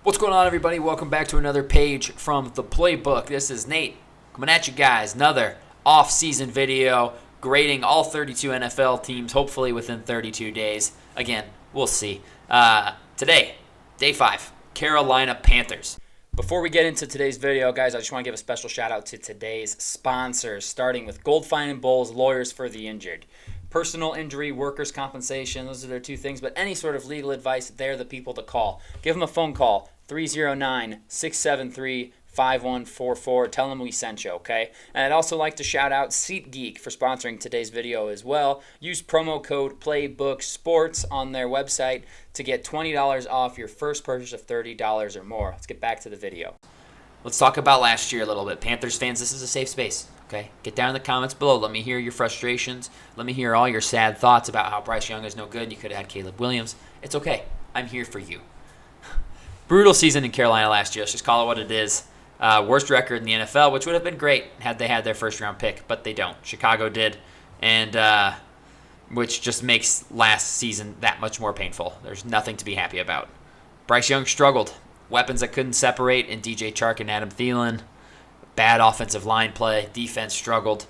What's going on, everybody? Welcome back to another page from the playbook. This is Nate coming at you guys. Another off-season video grading all 32 NFL teams, hopefully within 32 days. Again, we'll see. Today, day 5, Carolina Panthers. Before we get into today's video, guys, I just want to give a special shout out to today's sponsors, starting with Goldfine and Bowles, Lawyers for the Injured. Personal injury, workers' compensation, those are their two things, but any sort of legal advice, they're the people to call. Give them a phone call, 309-673-5144. Tell them we sent you, okay? And I'd also like to shout out SeatGeek for sponsoring today's video as well. Use promo code PlaybookSports on their website to get $20 off your first purchase of $30 or more. Let's get back to the video. Let's talk about last year a little bit. Panthers fans, this is a safe space. Okay, get down in the comments below. Let me hear your frustrations. Let me hear all your sad thoughts about how Bryce Young is no good. You could have had Caleb Williams. It's okay. I'm here for you. Brutal season in Carolina last year. Let's just call it what it is. Worst record in the NFL, which would have been great had they had their first-round pick, but they don't. Chicago did, and which just makes last season that much more painful. There's nothing to be happy about. Bryce Young struggled. Weapons that couldn't separate in DJ Chark and Adam Thielen. Bad offensive line play. Defense struggled.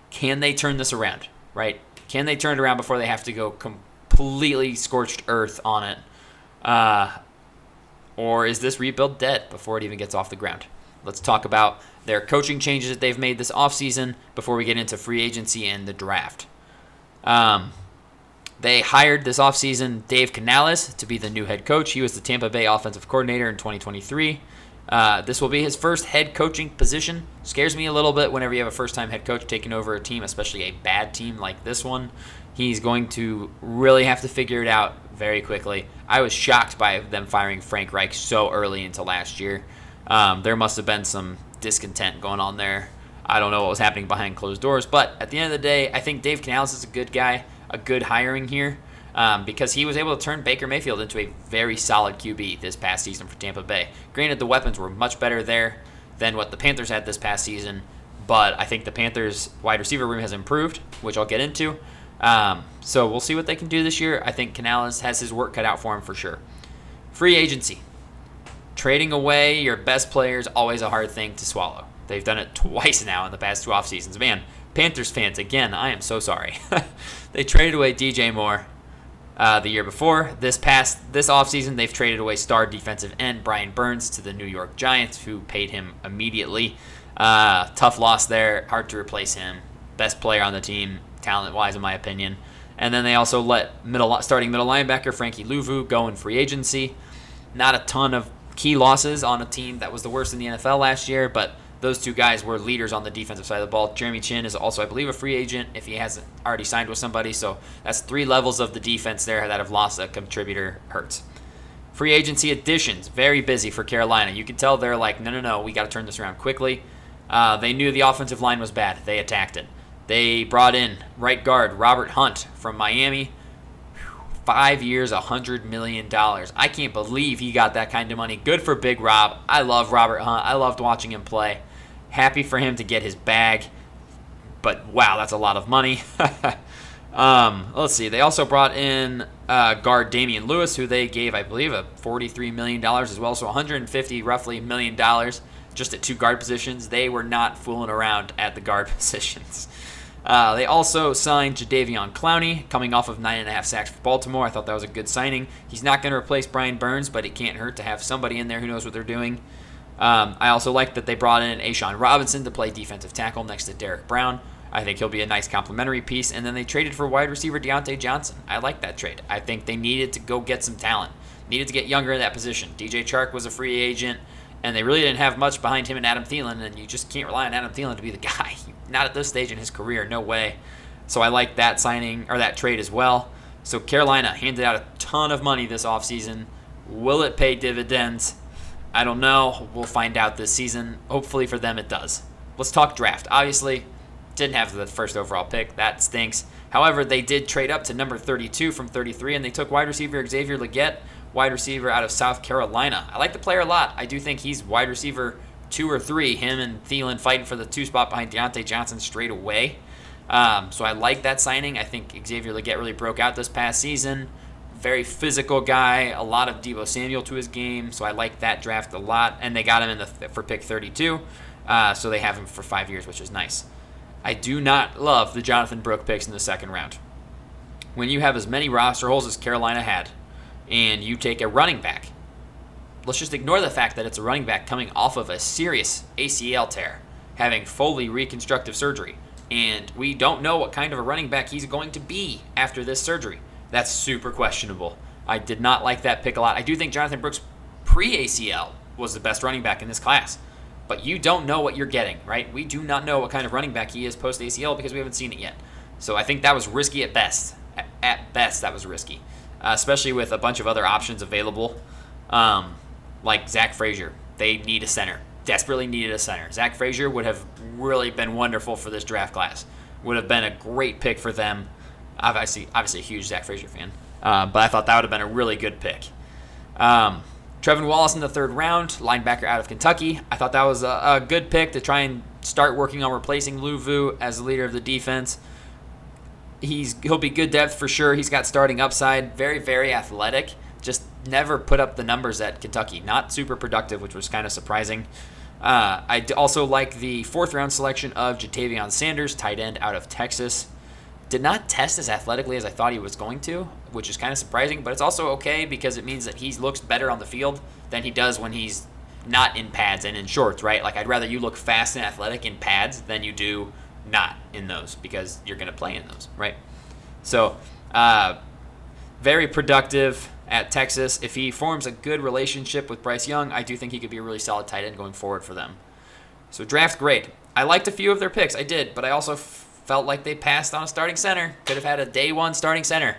Can they turn this around, right? Can they turn it around before they have to go completely scorched earth on it? Or is this rebuild dead before it even gets off the ground? Let's talk about their coaching changes that they've made this offseason before we get into free agency and the draft. They hired this offseason Dave Canales to be the new head coach. He was the Tampa Bay offensive coordinator in 2023. This will be his first head coaching position. Scares me a little bit whenever you have a first-time head coach taking over a team, especially a bad team like this one. He's going to really have to figure it out very quickly. I was shocked by them firing Frank Reich so early into last year. There must have been some discontent going on there. I don't know what was happening behind closed doors, but at the end of the day, I think Dave Canales is a good guy, a good hiring here. Because he was able to turn Baker Mayfield into a very solid QB this past season for Tampa Bay. Granted, the weapons were much better there than what the Panthers had this past season, but I think the Panthers' wide receiver room has improved, which I'll get into. So we'll see what they can do this year. I think Canales has his work cut out for him for sure. Free agency. Trading away your best player is always a hard thing to swallow. They've done it twice now in the past 2 off seasons. Man, Panthers fans, again, I am so sorry. They traded away DJ Moore. The year before. This offseason, they've traded away star defensive end Brian Burns to the New York Giants, who paid him immediately. Tough loss there. Hard to replace him. Best player on the team, talent-wise, in my opinion. And then they also let starting middle linebacker Frankie Louvu go in free agency. Not a ton of key losses on a team that was the worst in the NFL last year, but those two guys were leaders on the defensive side of the ball. Jeremy Chin is also, I believe, a free agent if he hasn't already signed with somebody. So that's 3 levels of the defense there that have lost a contributor. Hurts. Free agency additions, very busy for Carolina. You can tell they're like, no, we got to turn this around quickly. They knew the offensive line was bad. They attacked it. They brought in right guard Robert Hunt from Miami. 5 years, $100 million. I can't believe he got that kind of money. Good for Big Rob. I love Robert Hunt. I loved watching him play. Happy for him to get his bag. But, wow, that's a lot of money. Let's see. They also brought in guard Damian Lewis, who they gave, I believe, a $43 million as well. So $150 roughly million just at 2 guard positions. They were not fooling around at the guard positions. They also signed Jadeveon Clowney, coming off of 9.5 sacks for Baltimore. I thought that was a good signing. He's not going to replace Brian Burns, but it can't hurt to have somebody in there who knows what they're doing. I also like that they brought in Ashawn Robinson to play defensive tackle next to Derek Brown. I think he'll be a nice complementary piece. And then they traded for wide receiver Deontay Johnson. I like that trade. I think they needed to go get some talent. Needed to get younger in that position. DJ Chark was a free agent, and they really didn't have much behind him and Adam Thielen, and you just can't rely on Adam Thielen to be the guy. Not at this stage in his career, no way. So I like that signing, or that trade as well. So Carolina handed out a ton of money this offseason. Will it pay dividends? I don't know. We'll find out this season. Hopefully for them it does. Let's talk draft. Obviously, didn't have the first overall pick. That stinks. However, they did trade up to number 32 from 33, and they took wide receiver Xavier Legette, wide receiver out of South Carolina. I like the player a lot. I do think he's wide receiver 2 or 3. Him and Thielen fighting for the 2 spot behind Deontay Johnson straight away. So I like that signing. I think Xavier Legette really broke out this past season. very physical guy, a lot of Deebo Samuel to his game, so I like that draft a lot. And they got him for pick 32, so they have him for 5 years, which is nice. I do not love the Jonathan Brooks picks in the second round. When you have as many roster holes as Carolina had, and you take a running back, let's just ignore the fact that it's a running back coming off of a serious ACL tear, having fully reconstructive surgery, and we don't know what kind of a running back he's going to be after this surgery. That's super questionable. I did not like that pick a lot. I do think Jonathan Brooks pre-ACL was the best running back in this class, but you don't know what you're getting, right? We do not know what kind of running back he is post-ACL because we haven't seen it yet. So I think that was risky at best. At best, that was risky, especially with a bunch of other options available, like Zach Frazier. They need a center. Desperately needed a center. Zach Frazier would have really been wonderful for this draft class. Would have been a great pick for them. Obviously a huge Zach Frazier fan, but I thought that would have been a really good pick. Trevin Wallace in the third round, linebacker out of Kentucky. I thought that was a good pick to try and start working on replacing Lou Vu as the leader of the defense. He'll be good depth for sure. He's got starting upside. Very, very athletic. Just never put up the numbers at Kentucky. Not super productive, which was kind of surprising. I also like the fourth round selection of Jatavion Sanders, tight end out of Texas. Did not test as athletically as I thought he was going to, which is kind of surprising, but it's also okay because it means that he looks better on the field than he does when he's not in pads and in shorts, right? Like, I'd rather you look fast and athletic in pads than you do not in those because you're going to play in those, right? So, very productive at Texas. If he forms a good relationship with Bryce Young, I do think he could be a really solid tight end going forward for them. So, draft grade. I liked a few of their picks. I did, but I also felt like they passed on a starting center. Could have had a day one starting center.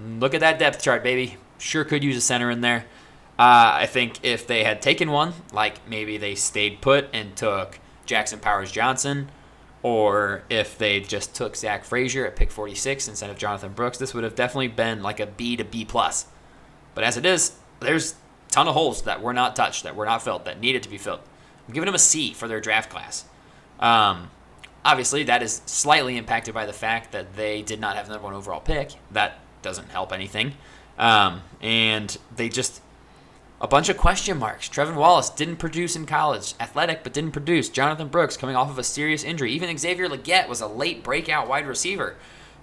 Look at that depth chart, baby. Sure could use a center in there. I think if they had taken one, like maybe they stayed put and took Jackson Powers Johnson, or if they just took Zach Frazier at pick 46 instead of Jonathan Brooks, this would have definitely been like a B to B+. But as it is, there's a ton of holes that were not touched, that were not filled, that needed to be filled. I'm giving them a C for their draft class. Obviously, that is slightly impacted by the fact that they did not have the number one overall pick. That doesn't help anything. And they just, a bunch of question marks. Trevin Wallace didn't produce in college. Athletic, but didn't produce. Jonathan Brooks coming off of a serious injury. Even Xavier Legette was a late breakout wide receiver.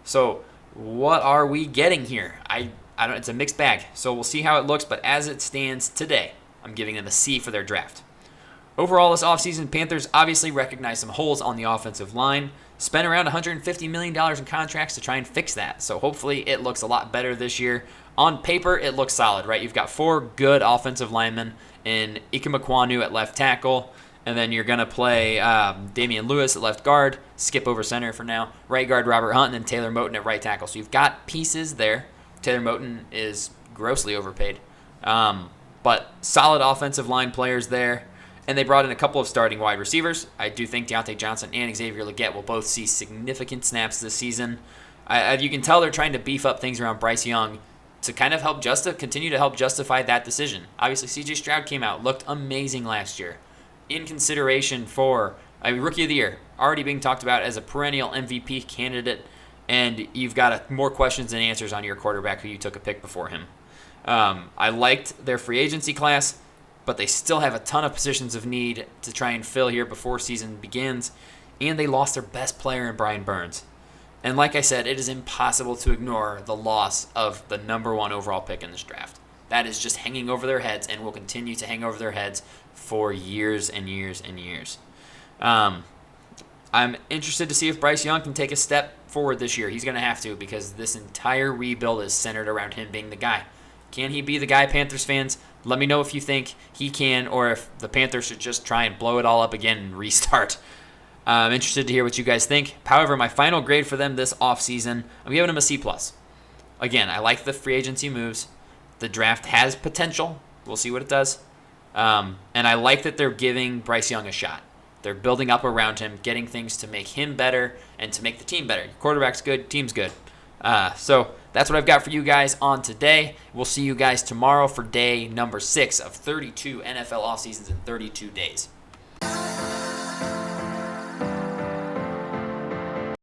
So what are we getting here? I don't. It's a mixed bag. So we'll see how it looks. But as it stands today, I'm giving them a C for their draft. Overall, this offseason, Panthers obviously recognized some holes on the offensive line, spent around $150 million in contracts to try and fix that. So hopefully it looks a lot better this year. On paper, it looks solid, right? You've got 4 good offensive linemen in Ike Mekwonu at left tackle, and then you're going to play Damian Lewis at left guard, skip over center for now, right guard Robert Hunt, and then Taylor Moton at right tackle. So you've got pieces there. Taylor Moton is grossly overpaid. But solid offensive line players there. And they brought in a couple of starting wide receivers. I do think Deontay Johnson and Xavier Legette will both see significant snaps this season. You can tell they're trying to beef up things around Bryce Young to kind of continue to help justify that decision. Obviously, C.J. Stroud came out, looked amazing last year. In consideration for a Rookie of the Year, already being talked about as a perennial MVP candidate, and you've got more questions than answers on your quarterback who you took a pick before him. I liked their free agency class, but they still have a ton of positions of need to try and fill here before season begins, and they lost their best player in Brian Burns. And like I said, it is impossible to ignore the loss of the number 1 overall pick in this draft. That is just hanging over their heads and will continue to hang over their heads for years and years and years. I'm interested to see if Bryce Young can take a step forward this year. He's going to have to because this entire rebuild is centered around him being the guy. Can he be the guy, Panthers fans? Let me know if you think he can or if the Panthers should just try and blow it all up again and restart. I'm interested to hear what you guys think. However, my final grade for them this offseason, I'm giving them a C+. Again, I like the free agency moves. The draft has potential. We'll see what it does. And I like that they're giving Bryce Young a shot. They're building up around him, getting things to make him better and to make the team better. Quarterback's good, team's good. So that's what I've got for you guys on today. We'll see you guys tomorrow for day number 6 of 32 NFL offseasons in 32 days.